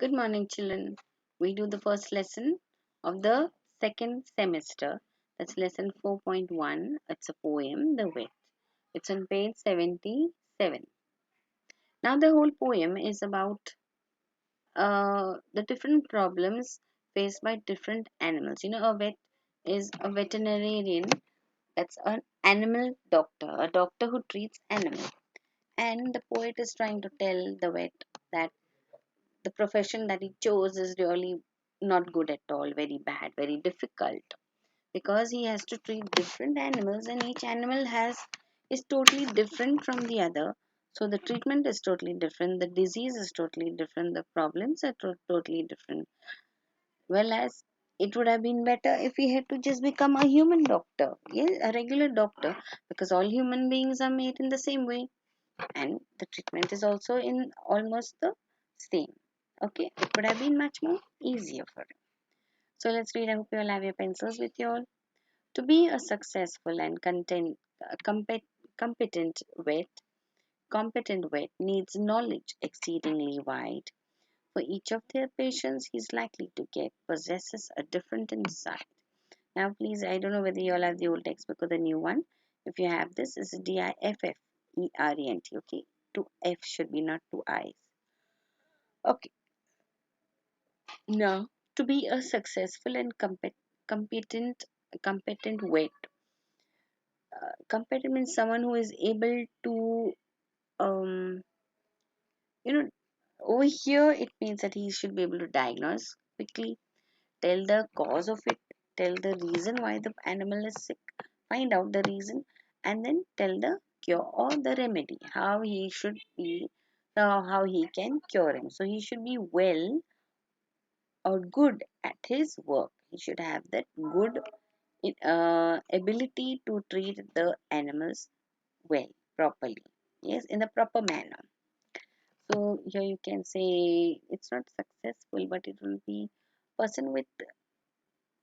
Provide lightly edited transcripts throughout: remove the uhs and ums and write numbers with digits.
Good morning, children. We do the first lesson of the second semester. That's lesson 4.1. It's a poem, The Wit. It's on page 77. Now, the whole poem is about the different problems faced by different animals. A vet is a veterinarian. That's an animal doctor, a doctor who treats animals. And the poet is trying to tell the vet that the profession that he chose is really not good at all, very bad, very difficult, because he has to treat different animals and each animal has is totally different from the other. So the treatment is totally different, the disease is totally different, the problems are totally different. Well, as it would have been better if he had to just become a human doctor, yes, a regular doctor, because all human beings are made in the same way and the treatment is also in almost the same. Okay, it would have been much more easier for him. So let's read. I hope you all have your pencils with you all. To be a successful and competent vet, competent vet needs knowledge exceedingly wide. For each of their patients he is likely to get possesses a different insight. Now, please, I don't know whether you all have the old textbook or the new one. If you have this, it's DIFFERENT. Okay, two F should be, not two I's. Okay, now to be a successful and competent competent vet. Competent means someone who is able to um you know over here it means that he should be able to diagnose quickly, tell the cause of it, tell the reason why the animal is sick, find out the reason, and then tell the cure or the remedy, how he should be, how he can cure him. So he should be well or good at his work. He should have that good ability to treat the animals well, properly. Yes, in the proper manner. So here you can say it's not successful, but it will be person with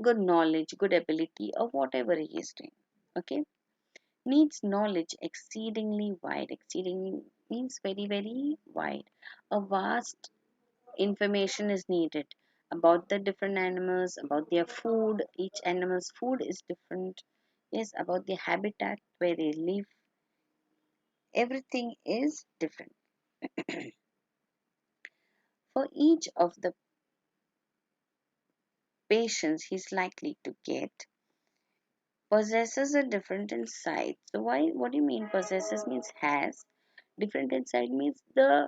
good knowledge, good ability, or whatever he is doing. Okay, needs knowledge exceedingly wide. Exceedingly means very, very wide. A vast information is needed about the different animals, about their food. Each animal's food is different. Yes, about the habitat where they live. Everything is different. For each of the patients he's likely to get possesses a different insight. So why what do you mean possesses means has? Different insight means the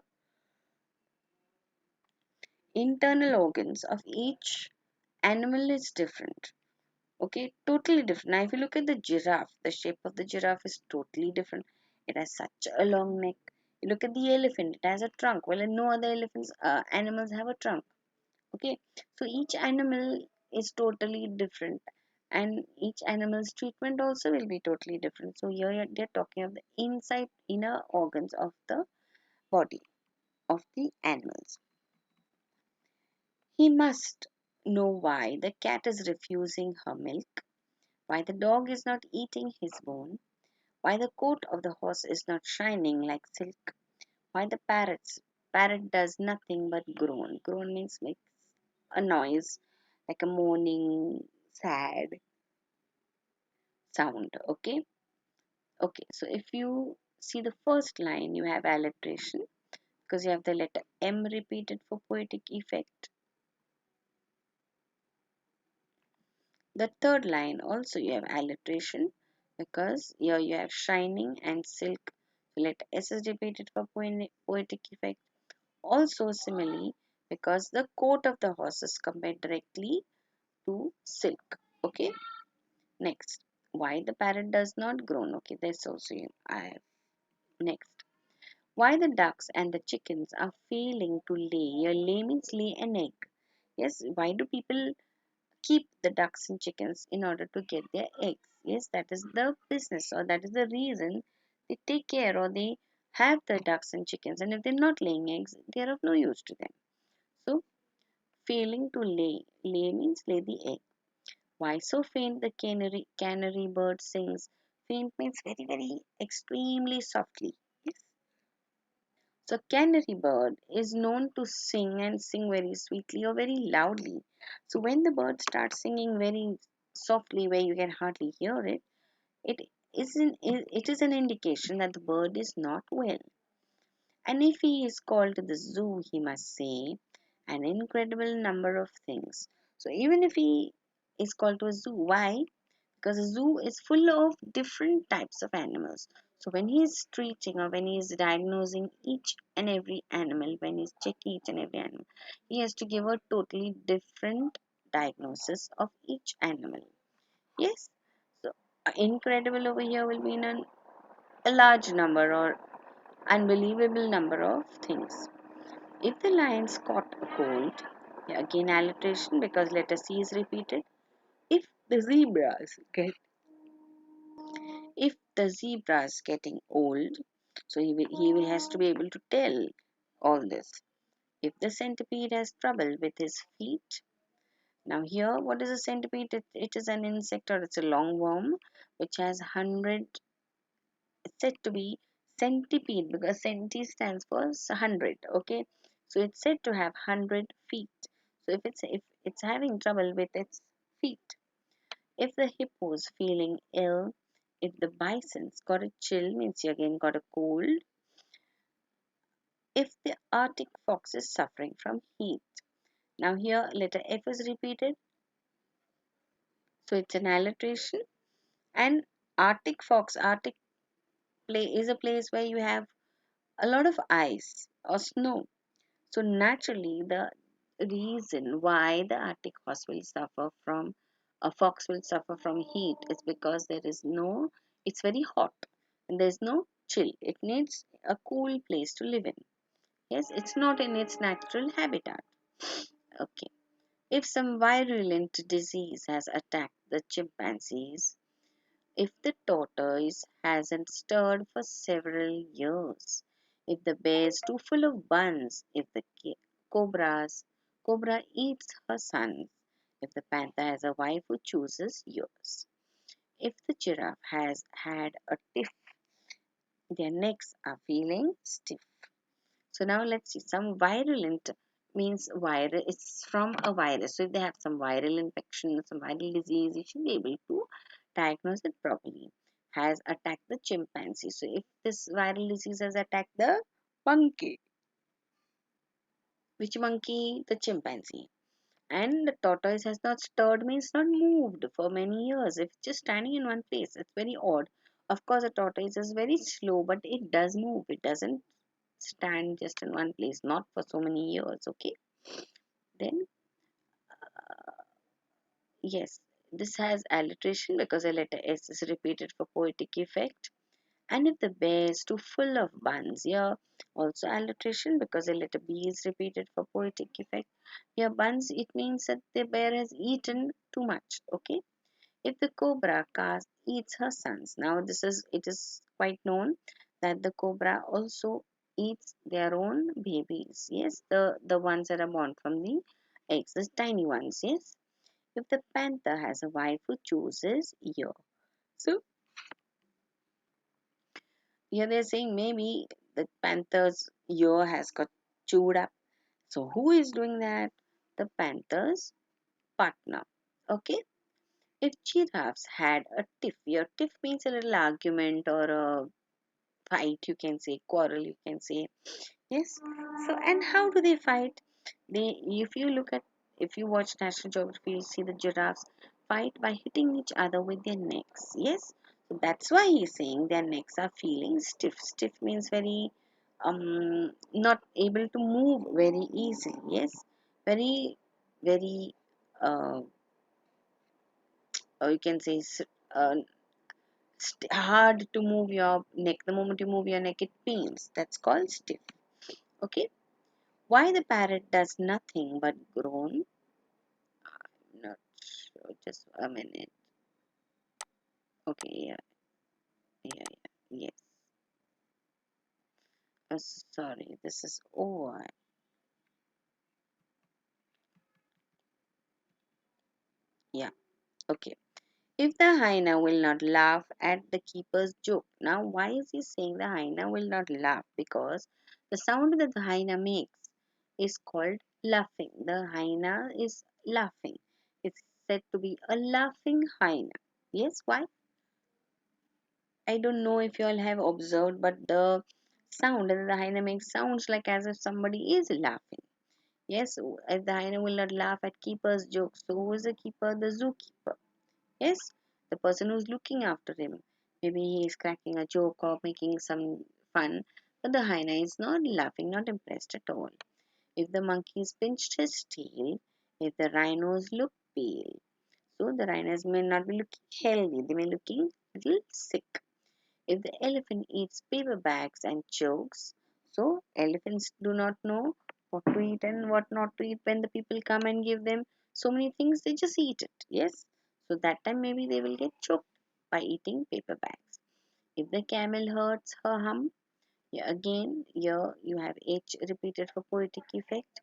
internal organs of each animal is different. Okay, totally different. Now if you look at the giraffe, the shape of the giraffe is totally different. It has such a long neck. You look at the elephant, it has a trunk. Well, no other elephants animals have a trunk. Okay, so each animal is totally different and each animal's treatment also will be totally different. So here they're talking of the inside inner organs of the body of the animals. He must know why the cat is refusing her milk, why the dog is not eating his bone, why the coat of the horse is not shining like silk, why the parrot does nothing but groan. Groan means makes a noise like a moaning, sad sound. Okay. Okay. So if you see the first line, you have alliteration because you have the letter M repeated for poetic effect. The third line also you have alliteration because here you have shining and silk. So letter S is repeated for poetic effect. Also similarly because the coat of the horse is compared directly to silk. Okay. Next, why the parrot does not groan. Okay, that's also I have. Next, why the ducks and the chickens are failing to lay. Your lay means lay an egg. Yes, why do people keep the ducks and chickens in order to get their eggs? Yes, that is the business or that is the reason they take care or they have the ducks and chickens. And if they're not laying eggs, they are of no use to them. So, failing to lay. Lay means lay the egg. Why so faint the canary bird sings? Faint means very, very extremely softly. Yes. So canary bird is known to sing and sing very sweetly or very loudly. So when the bird starts singing very softly where you can hardly hear it, it it is an indication that the bird is not well. And if he is called to the zoo, he must say an incredible number of things. So even if he is called to a zoo, why? Because a zoo is full of different types of animals. So when he is treating or when he is diagnosing each and every animal, when he is checking each and every animal, he has to give a totally different diagnosis of each animal. Yes. So incredible over here will mean a large number or unbelievable number of things. If the lions caught a cold, again alliteration because letter C is repeated. If the zebras get if the zebra is getting old, so he has to be able to tell all this. If the centipede has trouble with his feet, now here what is a centipede? It is an insect or it's a longworm which has 100, it's said to be centipede because centi stands for 100. Okay, so it's said to have 100 feet. So if it's having trouble with its feet, if the hippo's feeling ill, if the bison's got a chill, means you again got a cold, if the Arctic fox is suffering from heat. Now here letter F is repeated, so it's an alliteration. And Arctic fox, Arctic is a place where you have a lot of ice or snow. So naturally, the reason why the Arctic fox will suffer from a fox will suffer from heat is because there is no, it's very hot and there's no chill. It needs a cool place to live in. Yes, it's not in its natural habitat. Okay. If some virulent disease has attacked the chimpanzees, if the tortoise hasn't stirred for several years, if the bear is too full of buns, if the cobra eats her sons, if the panther has a wife who chooses yours, if the giraffe has had a tiff, their necks are feeling stiff. So now let's see some virulent means virus. It's from a virus. So if they have some viral infection, some viral disease, you should be able to diagnose it properly. Has attacked the chimpanzee. So if this viral disease has attacked the monkey, which monkey? The chimpanzee. And the tortoise has not stirred means not moved for many years. If it's just standing in one place, it's very odd. Of course, a tortoise is very slow, but it does move. It doesn't stand just in one place, not for so many years. Okay, then yes, this has alliteration because a letter S is repeated for poetic effect. And if the bear is too full of buns, here also alliteration because a letter B is repeated for poetic effect. Here buns, it means that the bear has eaten too much. Okay, if the cobra eats her sons, now it is quite known that the cobra also eats their own babies. Yes, the ones that are born from the eggs, the tiny ones. Yes, if the panther has a wife who chooses ear. So here they're saying maybe the panther's ear has got chewed up. So who is doing that? The panther's partner. Okay. If giraffes had a tiff, your tiff means a little argument or a fight, you can say, quarrel, you can say. Yes. So, and how do they fight? If you look at, if you watch National Geography, you see the giraffes fight by hitting each other with their necks. Yes. So that's why he's saying their necks are feeling stiff. Stiff means very, not able to move very easily. Yes. Very, very, uh, or you can say, uh, hard to move your neck. The moment you move your neck, it pains. That's called stiff. Okay. Why the parrot does nothing but groan? Not sure. Just a minute. Okay. Yeah. Yeah. Yeah. Yes. Sorry. This is over. Yeah. Okay. If the hyena will not laugh at the keeper's joke. Now, why is he saying the hyena will not laugh? Because The sound that the hyena makes is called laughing. The hyena is laughing. It's said to be a laughing hyena. Yes, why? I don't know if you all have observed, but the sound that the hyena makes sounds like as if somebody is laughing. Yes, if the hyena will not laugh at keeper's jokes, so who is the keeper? The zookeeper. Yes, the person who's looking after him. Maybe he is cracking a joke or making some fun, but the hyena is not laughing, not impressed at all. If the monkeys pinched his tail, if the rhinos look pale, so the rhinos may not be looking healthy, they may be looking a little sick. If the elephant eats paper bags and chokes, so elephants do not know what to eat and what not to eat when the people come and give them so many things, they just eat it. Yes, so that time maybe they will get choked by eating paper bags. If the camel hurts her hump, yeah, again here you have H repeated for poetic effect.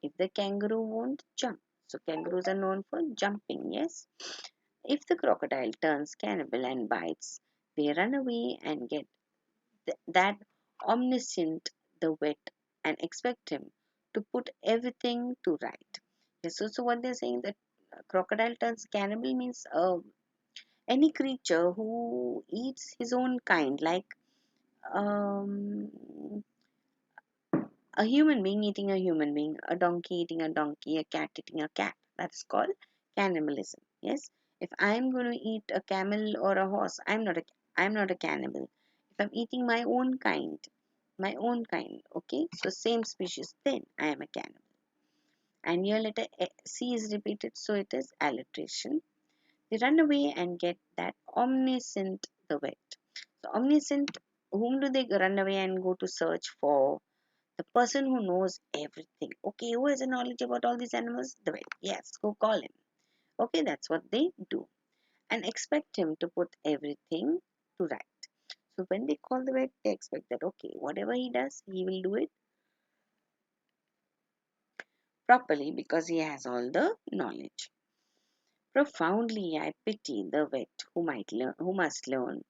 If the kangaroo won't jump, so kangaroos are known for jumping. Yes, if the crocodile turns cannibal and bites, they run away and get that omniscient the wet and expect him to put everything to right. Yes, so what they're saying that crocodile turns cannibal means any creature who eats his own kind, like um, a human being eating a human being, a donkey eating a donkey, a cat eating a cat. That's called cannibalism. Yes. If I'm going to eat a camel or a horse, I'm not a cannibal. If I'm eating my own kind, okay, so same species, then I am a cannibal. And here letter C is repeated, so it is alliteration. They run away and get that omniscient the wet. So omniscient, whom do they run away and go to search for? The person who knows everything. Okay, who has a knowledge about all these animals? The vet. Yes, go call him. Okay, that's what they do. And expect him to put everything to right. So when they call the vet, they expect that okay, whatever he does, he will do it properly because he has all the knowledge. Profoundly I pity the vet who must learn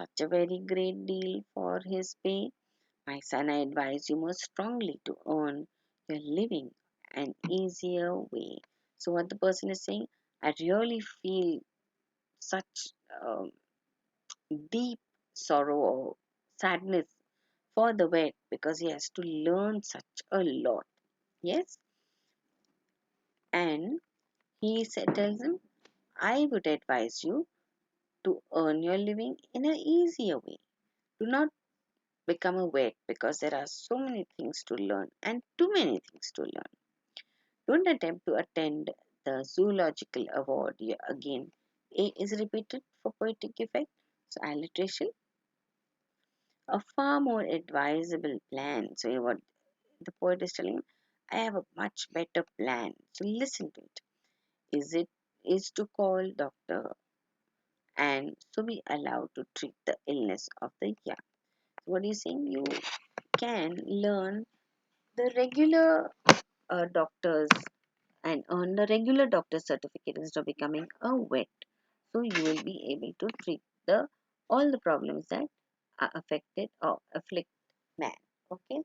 such a very great deal for his pay. My son, I advise you most strongly to earn your living an easier way. So, what the person is saying, I really feel such deep sorrow or sadness for the vet because he has to learn such a lot. Yes, and tells him, I would advise you to earn your living in an easier way. Do not become a vet because there are so many things to learn and too many things to learn. Don't attempt to attend the zoological award again. A is repeated for poetic effect. So alliteration, a far more advisable plan. So what the poet is telling, I have a much better plan. So listen to it. It is to call doctor and so be allowed to treat the illness of the young. So what is saying? You can learn the regular doctors and earn the regular doctor certificate instead of becoming a vet. So you will be able to treat the all the problems that are affected or afflict man. Okay.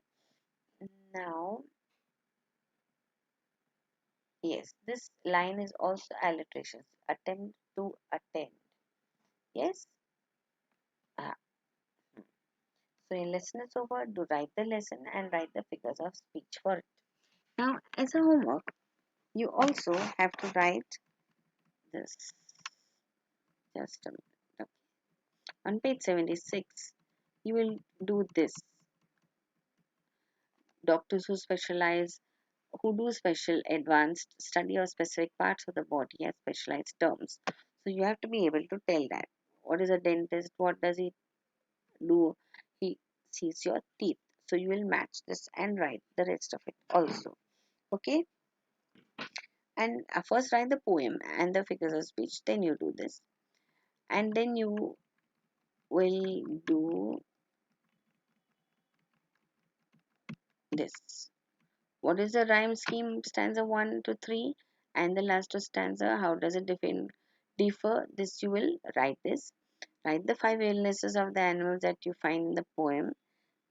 Now, yes, this line is also alliteration. Attempt to attend. Yes. Ah. So in lesson is over. Do write the lesson and write the figures of speech for it. Now, as a homework, you also have to write this. Just a minute. Okay. On page 76, you will do this. Doctors who do special advanced study of specific parts of the body have specialized terms. So you have to be able to tell that. What is a dentist? What does he do? He sees your teeth. So you will match this and write the rest of it also. Okay? And first write the poem and the figures of speech. Then you do this. And then you will do this. What is the rhyme scheme? Stanza 1 to 3 and the last stanza. How does it differ? This you will write this. Write the 5 illnesses of the animals that you find in the poem.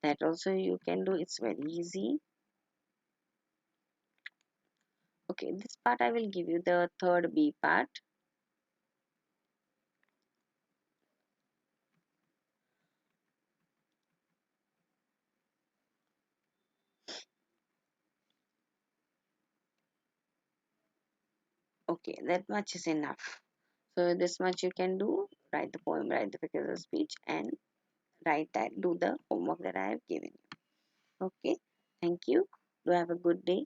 That also you can do. It's very easy. Okay, this part I will give you the third B part. Okay, that much is enough. So this much you can do. Write the poem, write the figures of speech, and write that. Do the homework that I have given you. Okay, thank you. Do have a good day.